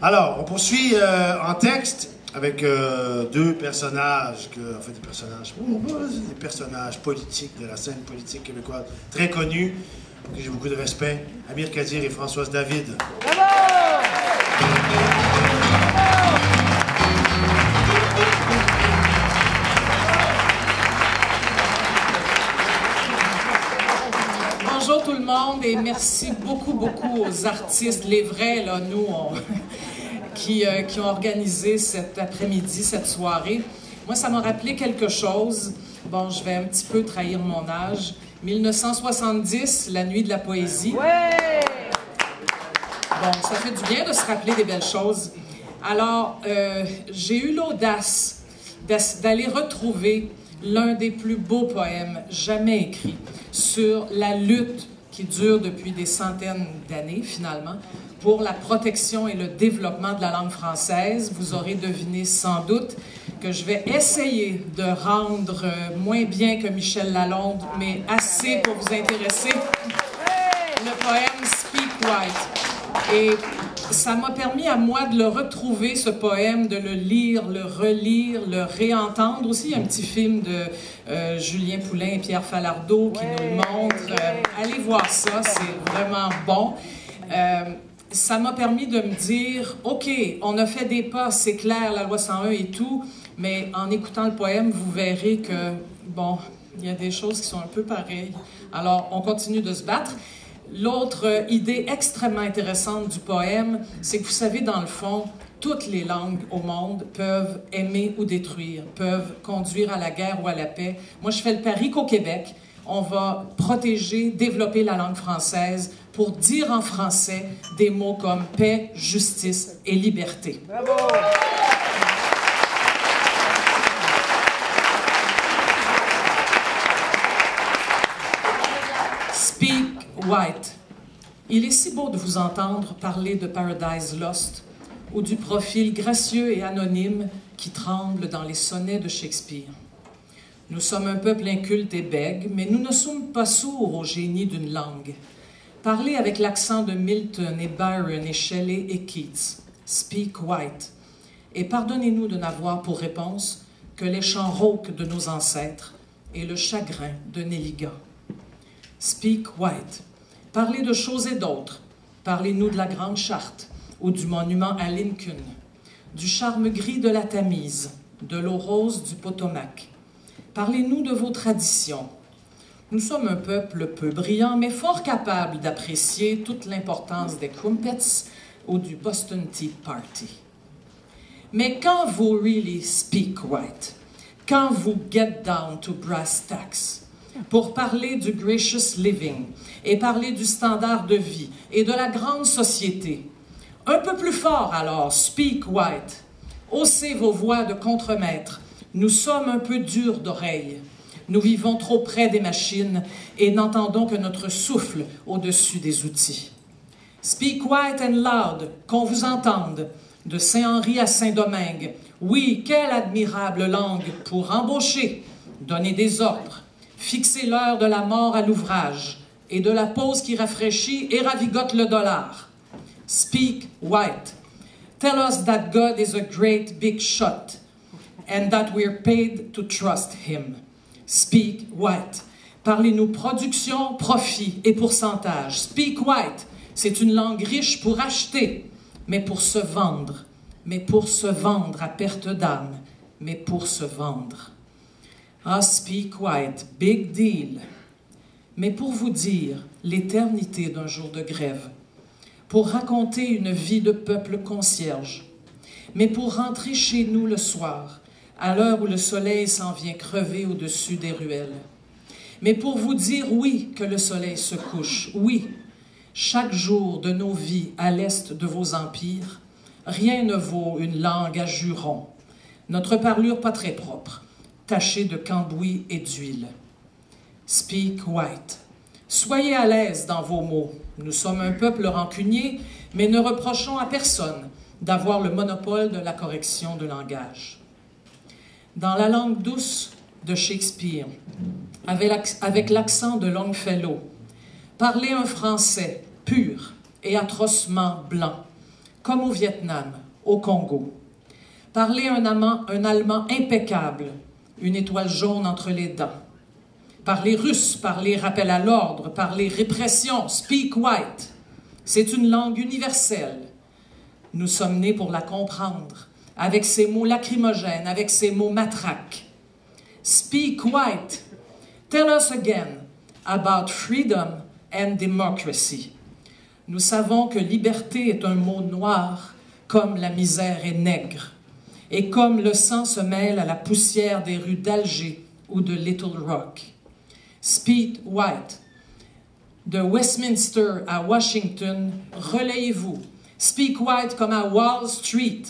Alors, on poursuit en texte avec deux personnages, des personnages politiques de la scène politique québécoise très connus, que j'ai beaucoup de respect, Amir Kadir et Françoise David. Bravo! Bonjour tout le monde et merci beaucoup aux artistes, les vrais, là, nous, qui ont organisé cet après-midi, cette soirée. Moi, ça m'a rappelé quelque chose. Bon, je vais un petit peu trahir mon âge. 1970, la nuit de la poésie. Ouais! Bon, ça fait du bien de se rappeler des belles choses. Alors, j'ai eu l'audace d'aller retrouver l'un des plus beaux poèmes jamais écrits sur la lutte qui dure depuis des centaines d'années, finalement, pour la protection et le développement de la langue française. Vous aurez deviné sans doute que je vais essayer de rendre moins bien que Michel Lalonde, mais assez pour vous intéresser, le poème Speak White. Et ça m'a permis à moi de le retrouver, ce poème, de le lire, le relire, le réentendre. Aussi, il y a un petit film de Julien Poulin et Pierre Falardeau qui nous le montre. Allez voir ça, c'est vraiment bon. Ça m'a permis de me dire, OK, on a fait des pas, c'est clair, la loi 101 et tout, mais en écoutant le poème, vous verrez que, bon, il y a des choses qui sont un peu pareilles. Alors, on continue de se battre. L'autre idée extrêmement intéressante du poème, c'est que vous savez, dans le fond, toutes les langues au monde peuvent aimer ou détruire, peuvent conduire à la guerre ou à la paix. Moi, je fais le pari qu'au Québec, on va protéger, développer la langue française pour dire en français des mots comme paix, justice et liberté. Bravo! Speak White. Il est si beau de vous entendre parler de Paradise Lost ou du profil gracieux et anonyme qui tremble dans les sonnets de Shakespeare. Nous sommes un peuple inculte et bègue, mais nous ne sommes pas sourds au génie d'une langue. Parlez avec l'accent de Milton et Byron et Shelley et Keats. Speak White. Et pardonnez-nous de n'avoir pour réponse que les chants rauques de nos ancêtres et le chagrin de Néligan. Speak White. Parlez de choses et d'autres. Parlez-nous de la Grande Charte ou du monument à Lincoln, du charme gris de la Tamise, de l'eau rose du Potomac. Parlez-nous de vos traditions. Nous sommes un peuple peu brillant, mais fort capable d'apprécier toute l'importance des crumpets ou du Boston Tea Party. Mais quand vous really speak white, quand vous get down to brass tacks, pour parler du gracious living et parler du standard de vie et de la grande société, un peu plus fort alors, speak white, haussez vos voix de contremaître. Nous sommes un peu durs d'oreille. Nous vivons trop près des machines et n'entendons que notre souffle au-dessus des outils. Speak white and loud, qu'on vous entende, de Saint-Henri à Saint-Domingue. Oui, quelle admirable langue pour embaucher, donner des ordres, fixer l'heure de la mort à l'ouvrage et de la pause qui rafraîchit et ravigote le dollar. Speak white. Tell us that God is a great big shot and that we're paid to trust him. Speak white. Parlez-nous production, profit et pourcentage. Speak white. C'est une langue riche pour acheter, mais pour se vendre. Mais pour se vendre à perte d'âme. Mais pour se vendre. Ah, speak white. Big deal. Mais pour vous dire l'éternité d'un jour de grève. Pour raconter une vie de peuple concierge. Mais pour rentrer chez nous le soir, à l'heure où le soleil s'en vient crever au-dessus des ruelles. Mais pour vous dire oui que le soleil se couche, oui, chaque jour de nos vies à l'est de vos empires, rien ne vaut une langue à jurons, notre parlure pas très propre, tachée de cambouis et d'huile. Speak white. Soyez à l'aise dans vos mots. Nous sommes un peuple rancunier, mais ne reprochons à personne d'avoir le monopole de la correction de langage. Dans la langue douce de Shakespeare, avec l'accent de Longfellow, parlez un français pur et atrocement blanc, comme au Vietnam, au Congo. Parler un allemand impeccable, une étoile jaune entre les dents. Parler russe, parler rappel à l'ordre, parler répression, speak white. C'est une langue universelle. Nous sommes nés pour la comprendre, avec ses mots lacrymogènes, avec ses mots matraques. Speak white. Tell us again about freedom and democracy. Nous savons que liberté est un mot noir, comme la misère est nègre, et comme le sang se mêle à la poussière des rues d'Alger ou de Little Rock. Speak white. De Westminster à Washington, relayez-vous. Speak white comme à Wall Street,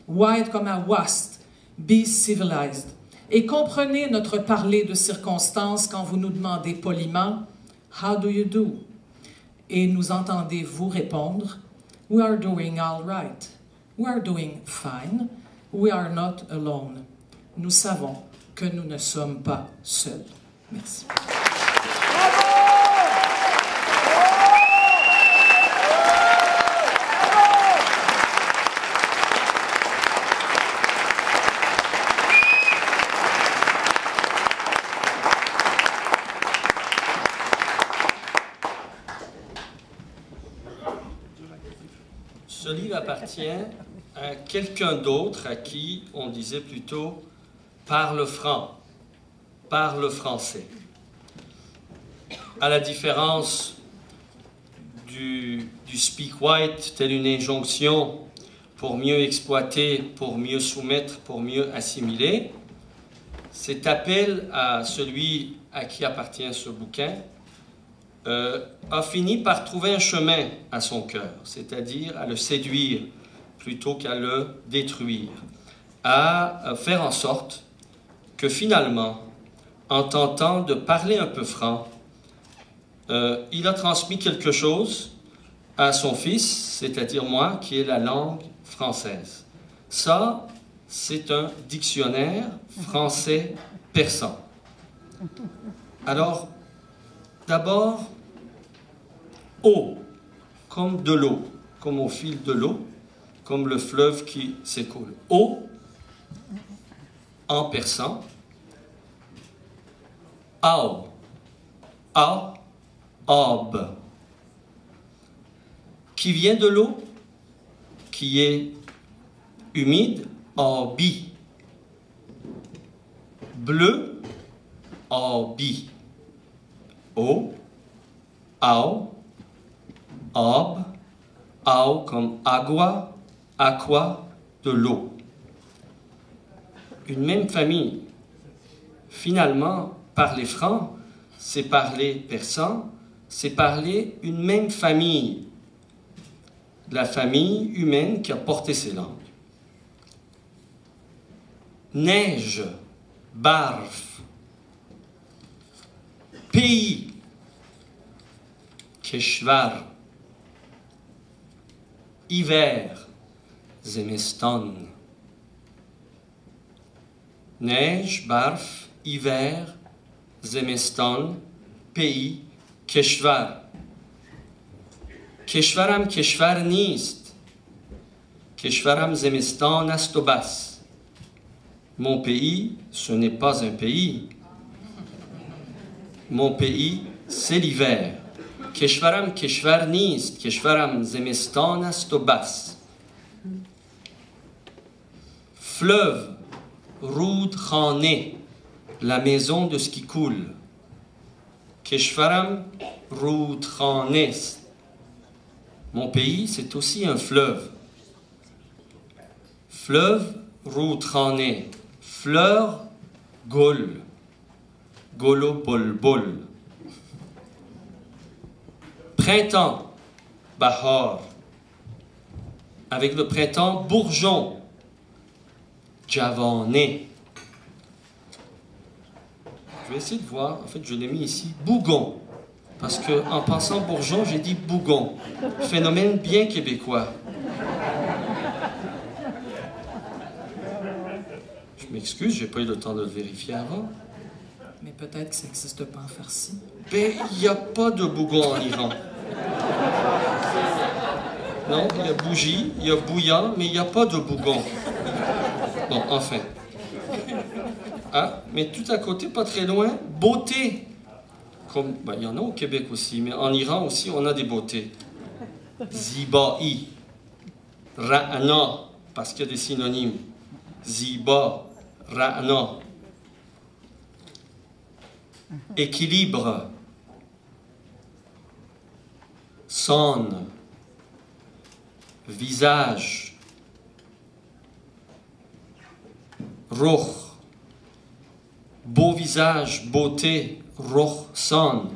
white comme à West. Be civilized. Et comprenez notre parler de circonstances quand vous nous demandez poliment « How do you do? » Et nous entendez vous répondre « We are doing all right. We are doing fine. We are not alone. » Nous savons que nous ne sommes pas seuls. Merci. Ce livre appartient à quelqu'un d'autre à qui on disait plutôt « parle franc », « parle français ». À la différence du speak white, telle une injonction pour mieux exploiter, pour mieux soumettre, pour mieux assimiler, cet appel à celui à qui appartient ce bouquin a fini par trouver un chemin à son cœur, c'est-à-dire à le séduire plutôt qu'à le détruire, à faire en sorte que finalement, en tentant de parler un peu franc, il a transmis quelque chose à son fils, c'est-à-dire moi, qui est la langue française. Ça, c'est un dictionnaire français-persan. Alors, d'abord, eau, comme de l'eau, comme au fil de l'eau, comme le fleuve qui s'écoule. Eau, en persan, ao, ab, qui vient de l'eau, qui est humide, abi, bleu, abi, eau, ao, ab, ao comme agua, aqua, de l'eau. Une même famille. Finalement, parler franc, c'est parler persan, c'est parler une même famille, la famille humaine qui a porté ces langues. Neige, barf, pays, keshvar, hiver, zemestan. Neige, barf, hiver, zemestan, pays, keshvar. کشورم کشور نیست. کشورم زمستان است و بس. Mon pays, ce n'est pas un pays. Mon pays, c'est l'hiver. کشورم کشور نیست. کشورم زمستان است و بس. Fleuve, رودخانه, la maison de ce qui coule. کشورم رودخانه است. Mon pays, c'est aussi un fleuve. Fleuve, رودخانه. Fleur, gol. Golo, bol, bol. Printemps, bahar. Avec le printemps, bourgeon. Javané. Je vais essayer de voir. En fait, je l'ai mis ici. Bougon. Parce qu'en pensant bourgeon, j'ai dit bougon. Phénomène bien québécois. Je m'excuse, j'ai pas eu le temps de le vérifier avant. Mais peut-être que ça n'existe pas en farci. Ben, il n'y a pas de bougon en Iran. Non, il y a bougie, il y a bouillant, mais il n'y a pas de bougon. Bon, enfin. Ah, mais tout à côté, pas très loin, beauté. Comme, ben, il y en a au Québec aussi, mais en Iran aussi, on a des beautés. Ziba'i. Ra'na, parce qu'il y a des synonymes. Ziba, Ra'na. Équilibre. Son. Visage. Ruh. Beau visage, beauté. Ruhsan.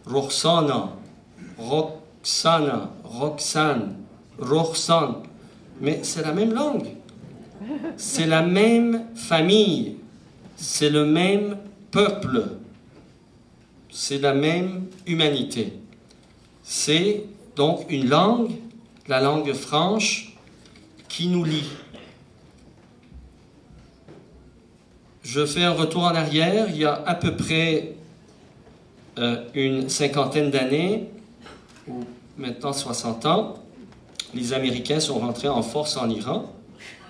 Ruhsana. Roxana. Roxane. Ruhsan. Mais c'est la même langue. C'est la même famille. C'est le même peuple. C'est la même humanité. C'est donc une langue, la langue franche, qui nous lie. Je fais un retour en arrière. Il y a à peu près une cinquantaine d'années, ou maintenant 60 ans, les Américains sont rentrés en force en Iran,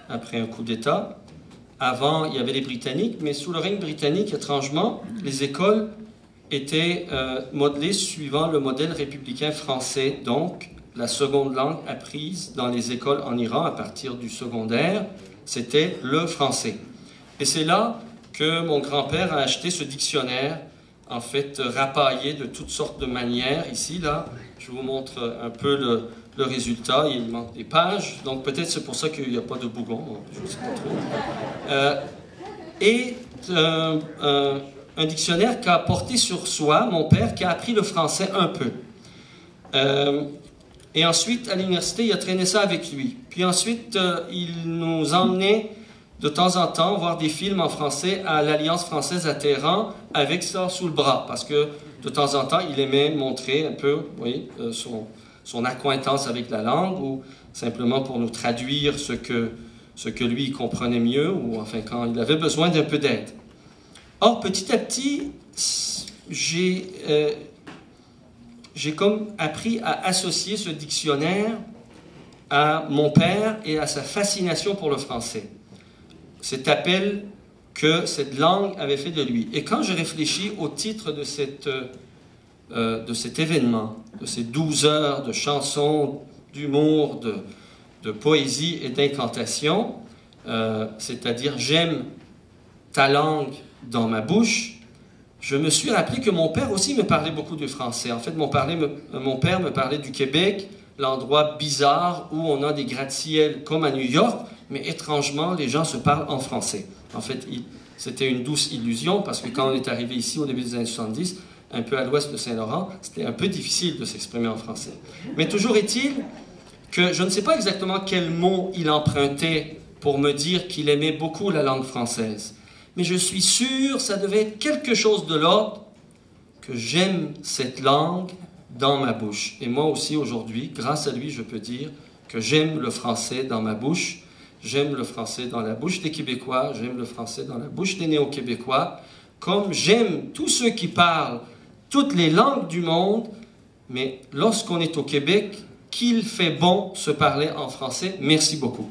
après un coup d'État. Avant, il y avait les Britanniques, mais sous le règne britannique, étrangement, les écoles étaient modelées suivant le modèle républicain français. Donc, la seconde langue apprise dans les écoles en Iran à partir du secondaire, c'était le français. Et c'est là que mon grand-père a acheté ce dictionnaire, en fait rapaillé de toutes sortes de manières. Ici, là, je vous montre un peu le résultat. Il manque des pages, donc peut-être c'est pour ça qu'il n'y a pas de bougon, je ne sais pas trop. Un dictionnaire qu'a porté sur soi mon père, qui a appris le français un peu. Et ensuite, à l'université, il a traîné ça avec lui. Puis ensuite, il nous emmenait de temps en temps voir des films en français à l'Alliance française à Téhéran avec ça sous le bras, parce que de temps en temps, il aimait montrer un peu son accointance avec la langue, ou simplement pour nous traduire ce que lui il comprenait mieux, ou enfin quand il avait besoin d'un peu d'aide. Or, petit à petit, j'ai comme appris à associer ce dictionnaire à mon père et à sa fascination pour le français. Cet appel que cette langue avait fait de lui. Et quand je réfléchis au titre de cet événement, de ces 12 heures de chansons, d'humour, de poésie et d'incantation, c'est-à-dire « J'aime ta langue dans ma bouche », je me suis rappelé que mon père aussi me parlait beaucoup du français. En fait, mon père me parlait du Québec, l'endroit bizarre où on a des gratte-ciels comme à New York, mais étrangement, les gens se parlent en français. En fait, c'était une douce illusion, parce que quand on est arrivé ici au début des années 70, un peu à l'ouest de Saint-Laurent, c'était un peu difficile de s'exprimer en français. Mais toujours est-il que je ne sais pas exactement quel mot il empruntait pour me dire qu'il aimait beaucoup la langue française. Mais je suis sûr, ça devait être quelque chose de l'ordre que j'aime cette langue dans ma bouche. Et moi aussi, aujourd'hui, grâce à lui, je peux dire que j'aime le français dans ma bouche. J'aime le français dans la bouche des Québécois. J'aime le français dans la bouche des Néo-Québécois. Comme j'aime tous ceux qui parlent toutes les langues du monde. Mais lorsqu'on est au Québec, qu'il fait bon se parler en français. Merci beaucoup.